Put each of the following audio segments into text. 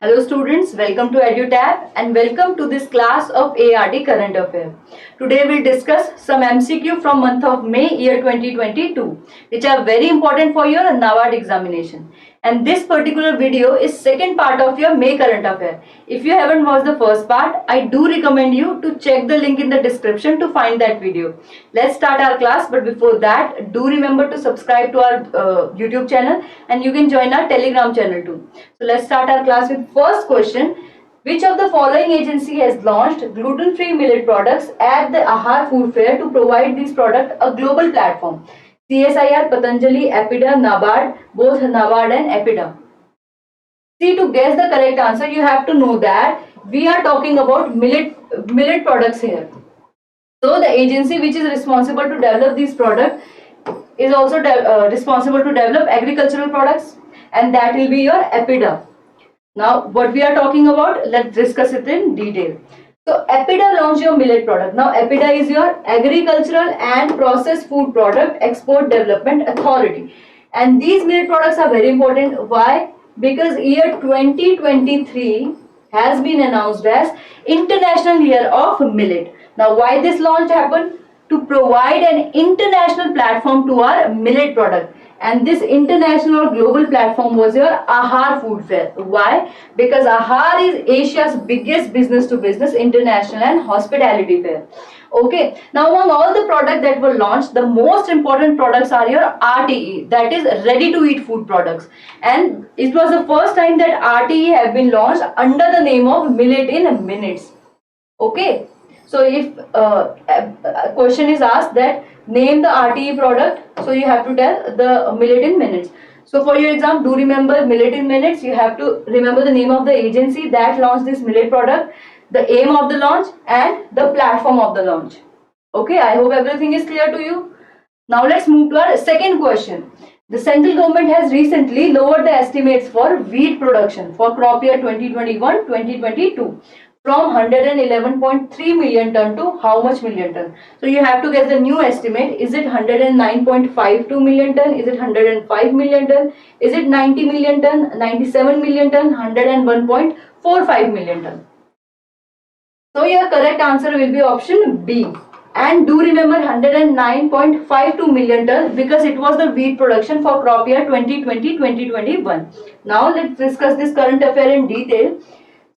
Hello students, welcome to EduTab and welcome to this class of ARD Current Affair. Today we'll discuss some MCQ from month of May year 2022 which are very important for your NABARD examination. And this particular video is second part of your May Current Affair. If you haven't watched the first part, I do recommend you to check the link in the description to find that video. Let's start our class, but before that, do remember to subscribe to our YouTube channel and you can join our Telegram channel too. So let's start our class with first question. Which of the following agency has launched gluten-free millet products at the Ahar Food Fair to provide these products a global platform? CSIR, Patanjali, Epida, NABARD, both NABARD and Epida. See, to guess the correct answer, you have to know that we are talking about millet products here. So the agency which is responsible to develop these products is also responsible to develop agricultural products, and that will be your Epida. Now what we are talking about, let's discuss it in detail. So Epida launched your millet product. Now Epida is your Agricultural and Processed Food Product Export Development Authority. And these millet products are very important. Why? Because year 2023 has been announced as International Year of Millet. Now why this launch happened? To provide an international platform to our millet product. And this international or global platform was your Ahar Food Fair. Why? Because Ahar is Asia's biggest business to business international and hospitality fair. Okay, now among all the products that were launched, the most important products are your RTE, that is ready to eat food products. And it was the first time that RTE have been launched under the name of Millet in Minutes. Okay, so if a question is asked that name the RTE product, so you have to tell the Millet in Minutes. So for your exam, do remember Millet in Minutes. You have to remember the name of the agency that launched this millet product, the aim of the launch and the platform of the launch. Okay, I hope everything is clear to you. Now let's move to our second question. The central government has recently lowered the estimates for wheat production for crop year 2021-2022 from 111.3 million ton to how much million ton? So you have to guess the new estimate. Is it 109.52 million ton? Is it 105 million ton? Is it 90 million ton? 97 million ton? 101.45 million ton? So your correct answer will be option B. And do remember 109.52 million ton because it was the wheat production for crop year 2020-2021. Now let's discuss this current affair in detail.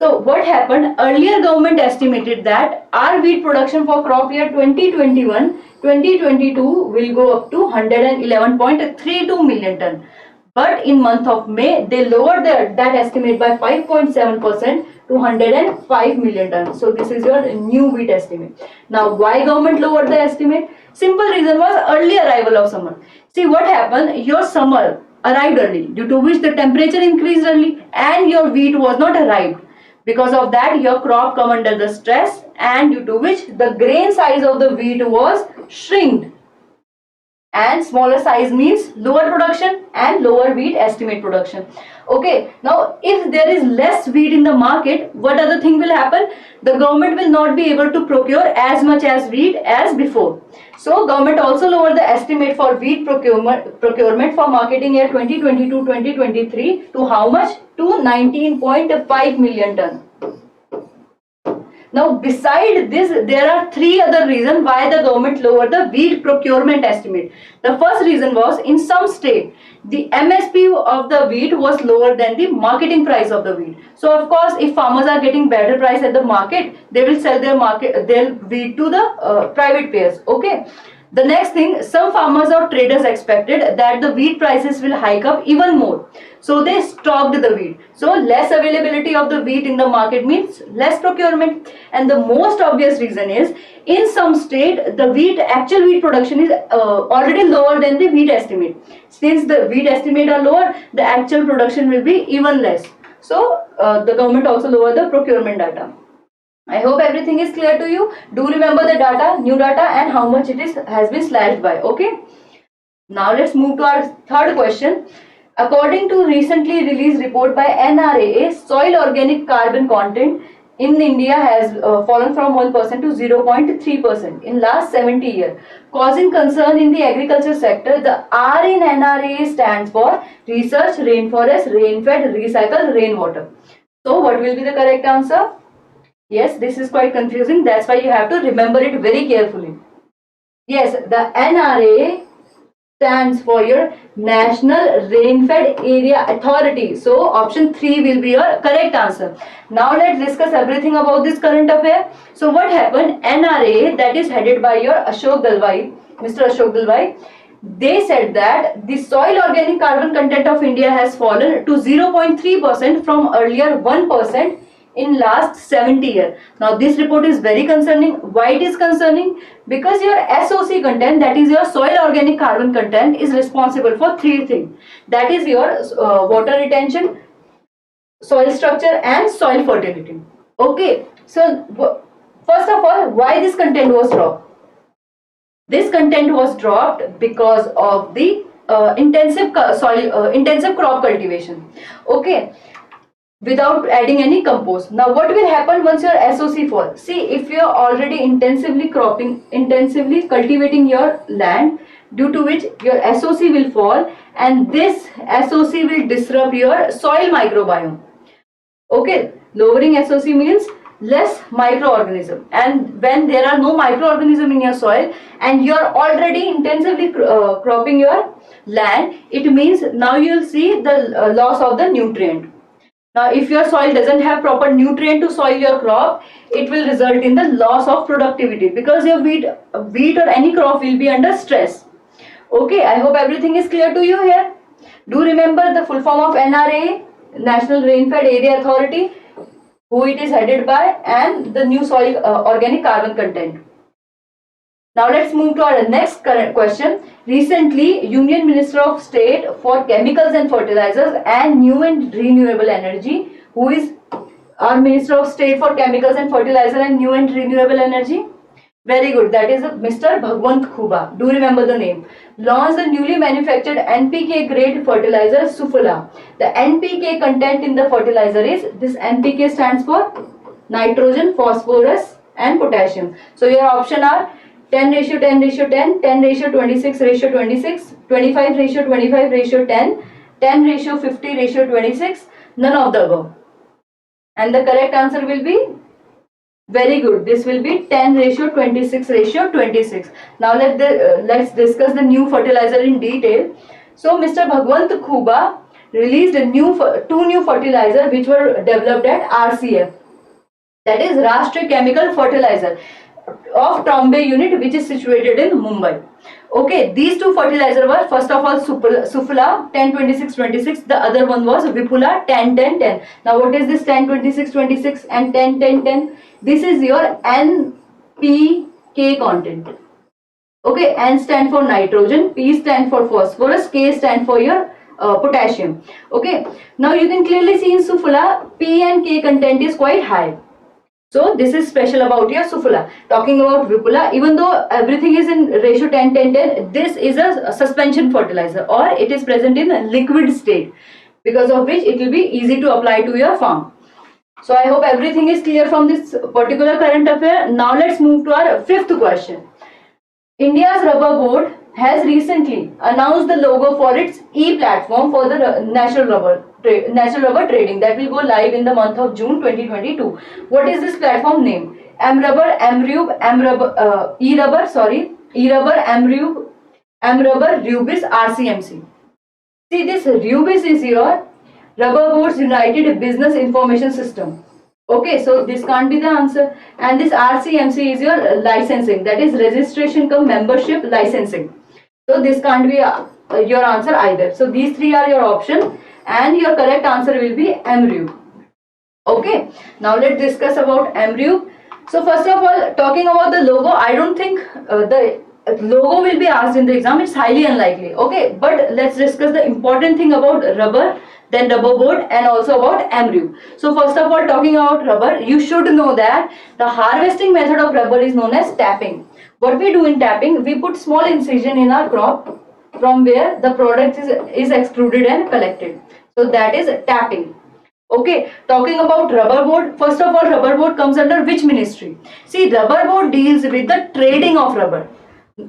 So what happened? Earlier government estimated that our wheat production for crop year 2021-2022 will go up to 111.32 million ton. But in month of May, they lowered that estimate by 5.7% to 105 million ton. So this is your new wheat estimate. Now why government lowered the estimate? Simple reason was early arrival of summer. See what happened? Your summer arrived early, due to which the temperature increased early and your wheat was not arrived. Because of that, your crop come under the stress and due to which the grain size of the wheat was shrinked. And smaller size means lower production and lower wheat estimate production. Okay, now if there is less wheat in the market, what other thing will happen? The government will not be able to procure as much as wheat as before. So government also lowered the estimate for wheat procurement for marketing year 2022-2023 to how much? To 19.5 million ton. Now beside this, there are three other reasons why the government lowered the wheat procurement estimate. The first reason was in some state, the MSP of the wheat was lower than the marketing price of the wheat. So of course, if farmers are getting better price at the market, they will sell their wheat to the private payers. Okay. The next thing, some farmers or traders expected that the wheat prices will hike up even more. So they stocked the wheat. So less availability of the wheat in the market means less procurement. And the most obvious reason is in some state, the actual wheat production is already lower than the wheat estimate. Since the wheat estimate are lower, the actual production will be even less. So the government also lowered the procurement data. I hope everything is clear to you. Do remember the data, new data and how much it has been slashed by. Okay. Now let's move to our third question. According to recently released report by NRA, soil organic carbon content in India has fallen from 1% to 0.3% in last 70 years, causing concern in the agriculture sector. The R in NRA stands for Research, Rainforest, Rainfed, Recycle, Rainwater. So what will be the correct answer? Yes, this is quite confusing. That's why you have to remember it very carefully. Yes, the NRA stands for your National Rainfed Area Authority. So option 3 will be your correct answer. Now let's discuss everything about this current affair. So what happened? NRA, that is headed by your Ashok Dalwai, Mr. Ashok Dalwai, they said that the soil organic carbon content of India has fallen to 0.3% from earlier 1% in last 70 years. Now this report is very concerning. Why it is concerning? Because your SOC content, that is your soil organic carbon content, is responsible for three things. That is your water retention, soil structure and soil fertility. Okay, so first of all, why this content was dropped? This content was dropped because of the intensive crop cultivation. Okay, without adding any compost. Now what will happen once your SOC falls? See, if you are already intensively cultivating your land, due to which your SOC will fall, and this SOC will disrupt your soil microbiome. Okay, lowering SOC means less microorganism, and when there are no microorganism in your soil and you are already intensively cropping your land, it means now you will see the loss of the nutrient. Now, if your soil doesn't have proper nutrient to soil your crop, it will result in the loss of productivity, because your wheat or any crop will be under stress. Okay, I hope everything is clear to you here. Do remember the full form of NRA, National Rainfed Area Authority, who it is headed by, and the new soil organic carbon content. Now let's move to our next current question. Recently, Union Minister of State for Chemicals and Fertilizers and New and Renewable Energy, who is our Minister of State for Chemicals and Fertilizer and New and Renewable Energy? Very good. That is Mr. Bhagwant Khubha. Do remember the name. Launched the newly manufactured NPK grade fertilizer Sufla. The NPK content in the fertilizer is, this NPK stands for nitrogen, phosphorus and potassium. So your option are 10:10:10, 10:26:26, 25:25:10, 10:50:26, none of the above. And the correct answer will be, very good, this will be 10:26:26. Now let's discuss the new fertilizer in detail. So Mr. Bhagwant Khubha released two new fertilizer which were developed at RCF. That is Rashtriya Chemical Fertilizer of Trombay unit, which is situated in Mumbai. Okay, these two fertilizer were, first of all, Sufla 10:26:26. The other one was Vipula 10:10:10. Now what is this 10:26:26 and 10:10:10? This is your NPK content. Okay, N stand for nitrogen, P stand for phosphorus, K stand for your potassium. Okay, now you can clearly see in Sufla P and K content is quite high. So this is special about your Sufla. Talking about Vipula, even though everything is in ratio 10:10:10, this is a suspension fertilizer, or it is present in a liquid state, because of which it will be easy to apply to your farm. So I hope everything is clear from this particular current affair. Now let's move to our fifth question. India's Rubber Board has recently announced the logo for its e-platform for the national rubber trading that will go live in the month of June 2022. What is this platform name? AmRubber, AmRube, eRubber, AmRube, Rubis, RCMC. See, this Rubis is your Rubber Board's United Business Information System. Okay, so this can't be the answer. And this RCMC is your licensing, that is registration cum membership licensing. So this can't be your answer either. So these three are your option, and your correct answer will be AmRube. Okay, now let's discuss about AmRube. So first of all, talking about the logo, I don't think the logo will be asked in the exam. It's highly unlikely. Okay, but let's discuss the important thing about rubber, then Rubber Board, and also about AmRube. So first of all, talking about rubber, you should know that the harvesting method of rubber is known as tapping. What we do in tapping, we put small incision in our crop from where the product is extruded and collected. So that is tapping. Okay, talking about Rubber Board, first of all, Rubber Board comes under which ministry? See, Rubber Board deals with the trading of rubber.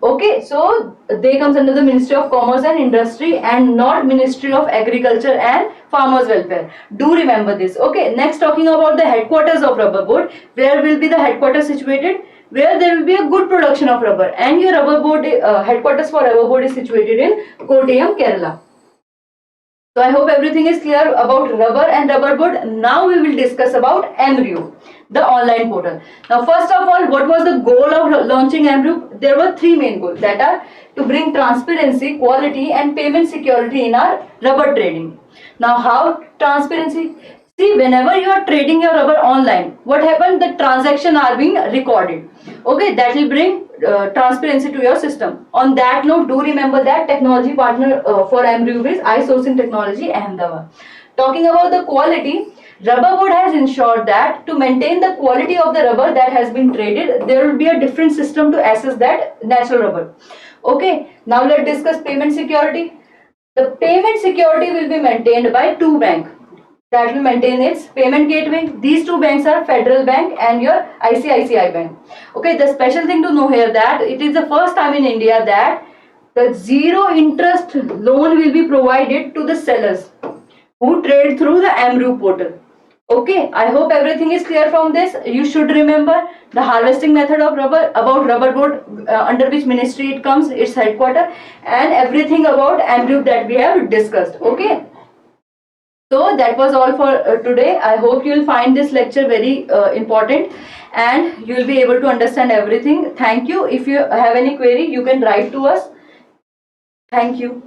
Okay, so they comes under the Ministry of Commerce and Industry and not Ministry of Agriculture and Farmers Welfare. Do remember this. Okay, next talking about the headquarters of rubber board. Where will be the headquarters situated? Where there will be a good production of rubber, and your rubber board headquarters for rubber board is situated in Kottayam, Kerala. So I hope everything is clear about rubber and rubber board. Now we will discuss about MRU, the online portal. Now first of all, what was the goal of launching MRU? There were three main goals, that are to bring transparency, quality and payment security in our rubber trading. Now how transparency? See, whenever you are trading your rubber online, what happened? The transaction are being recorded. Okay, that will bring transparency to your system. On that note, do remember that technology partner for MRU is iSourcing Technology Ahmedabad. Talking about the quality, Rubber Board has ensured that to maintain the quality of the rubber that has been traded, there will be a different system to assess that natural rubber. Okay, now let's discuss payment security. The payment security will be maintained by two banks that will maintain its payment gateway. These two banks are Federal Bank and your ICICI Bank. Okay, the special thing to know here that it is the first time in India that the zero interest loan will be provided to the sellers who trade through the MRU portal. Okay, I hope everything is clear from this. You should remember the harvesting method of rubber, about rubber board, under which ministry it comes, its headquarter, and everything about MRU that we have discussed. Okay. So that was all for today. I hope you will find this lecture very important and you will be able to understand everything. Thank you. If you have any query, you can write to us. Thank you.